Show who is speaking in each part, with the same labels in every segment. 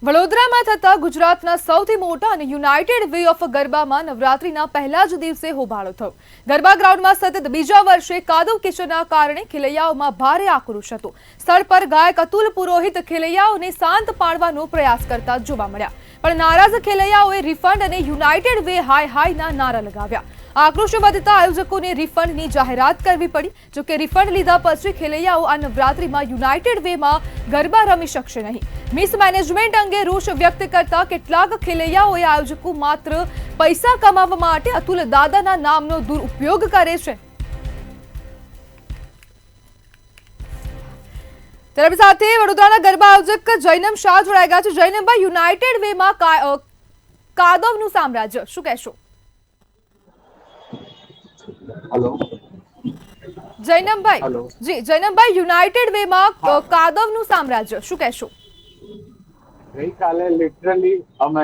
Speaker 1: વડોદરામાં થતા ગુજરાતના સૌથી મોટા અને યુનાઇટેડ વે ઓફ ગરબામાં નવરાત્રીના પહેલા જ દિવસે હોબાળો થયો। ગરબા ગ્રાઉન્ડમાં સતત બીજા વર્ષે કાદવ કિચડના કારણે ખેલૈયાઓમાં ભારે આક્રોશ હતો। સ્થળ પર ગાયક અતુલ પુરોહિત ખેલૈયાઓને શાંત પાડવાનો પ્રયાસ કરતા જોવા મળ્યા, પણ નારાજ ખેલૈયાઓએ રિફંડ અને યુનાઇટેડ વે હાય હાયના નારા લગાવ્યા। આક્રોશ વધતા આયોજકોને રિફંડની જાહેરાત કરવી પડી। જો કે રિફંડ લીધા પછી ખેલૈયાઓ આ નવરાત્રીમાં યુનાઇટેડ વેમાં ગરબા રમી શકશે નહીં। મિસમેનેજમેન્ટ અંગે રોષ વ્યક્ત કરતા કેટલાક ખેલૈયાઓએ આયોજકો માત્ર પૈસા કમાવા માટે અતુલ દાદાના નામનો દુરુપયોગ કરે છે। તેની સાથે વડોદરાના ગરબા આયોજક જૈનમ શાહ જોડાઈ ગયા છે। જૈનમભાઈ, યુનાઇટેડ વેમાં કાદવનું સામ્રાજ્ય, શું કહેશો?
Speaker 2: हेलो
Speaker 1: જૈનમભાઈ,
Speaker 2: हेलो
Speaker 1: જી જૈનમભાઈ, યુનાઇટેડ વેમાં કાદવનું સામ્રાજ્ય, શું કહેશો?
Speaker 2: ગઈકાલે લિટરલી અમે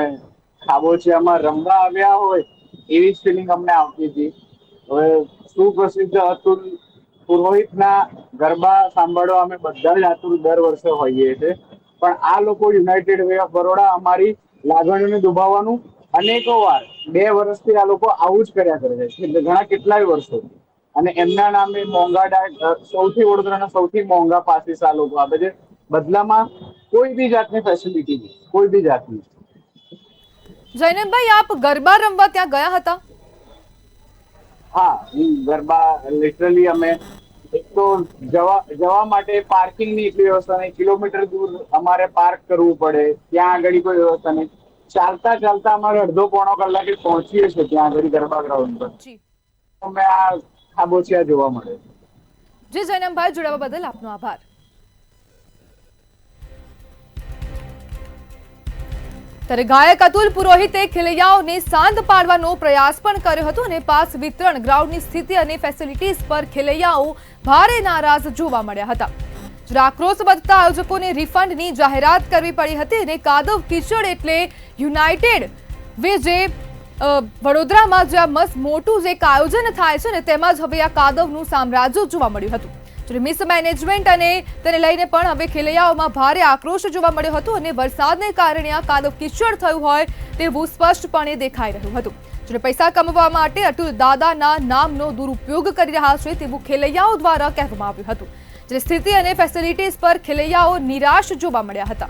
Speaker 2: ખાબોચિયામાં રમવા આવ્યા હોય એવી જ ફિલિંગ અમને આવતી હતી। હવે સુપ્રસિદ્ધ અતુલ પુરોહિતના ગરબા સાંભળવા અમે બધા જ આતુર દર વર્ષે હોઈએ છીએ, પણ આ લોકો યુનાઇટેડ વે ઓફ બરોડા અમારી લાગણીઓને દુભાવવાનું અનેકો વાર 2 વર્ષથી આ લોકો આવું જ કર્યા કરે છે, ઘણા કેટલાય વર્ષો। અને એમના નામે મોંઘા સૌથી વડોદરાના સૌથી મોંઘા પાસીસ આ લોકો આપે છે, બદલામાં કોઈ બી જાતની ફેસિલિટી નહીં, કોઈ બી જાતની।
Speaker 1: જૈનમભાઈ, આપ ગરબા રમવા ત્યાં ગયા હતા?
Speaker 2: હા, ગરબા લિટરલી અમે એક તો જવા માટે પાર્કિંગની એટલી વ્યવસ્થા નહીં, કિલોમીટર દૂર અમારે પાર્ક કરવું પડે, ત્યાં આગળ કોઈ વ્યવસ્થા નહીં। ચાલતા અમારે અડધો પોણો કલાકે પહોંચીએ છીએ ત્યાં આગળ ગરબા ગ્રાઉન્ડ પર। અમે આ ખાબોચિયા જોવા મળે।
Speaker 1: જી જૈનમભાઈ, જોડાવા બદલ આપનો આભાર। ત્યારે ગાયક અતુલ પુરોહિતે ખેલૈયાઓને શાંત પાડવાનો પ્રયાસ પણ કર્યો હતો અને પાસ વિતરણ, ગ્રાઉન્ડની સ્થિતિ અને ફેસિલિટીઝ પર ખેલૈયાઓ ભારે નારાજ જોવા મળ્યા હતા। જ્યારે આક્રોશ વધતા આયોજકોને રિફંડની જાહેરાત કરવી પડી હતી અને કાદવ કિચડ એટલે યુનાઇટેડ વે જે વડોદરામાં જ્યાં મસ્ત મોટું જે આયોજન થાય છે ને તેમાં જ હવે આ કાદવનું સામ્રાજ્ય જોવા મળ્યું હતું। મિસમેનેજમેન્ટ અને તેને લઈને પણ હવે ખેલૈયાઓમાં ભારે આક્રોશ જોવા મળ્યો હતો અને વરસાદને કારણે આ કાદવ કિચડ થયું હોય તેવું સ્પષ્ટપણે દેખાઈ રહ્યું હતું। જેને પૈસા કમાવા માટે અતુલ દાદાના નામનો દુરુપયોગ કરી રહ્યા છે તેવું ખેલૈયાઓ દ્વારા કહેવામાં આવ્યું હતું। જે સ્થિતિ અને ફેસિલિટીઝ પર ખેલૈયાઓ નિરાશ જોવા મળ્યા હતા।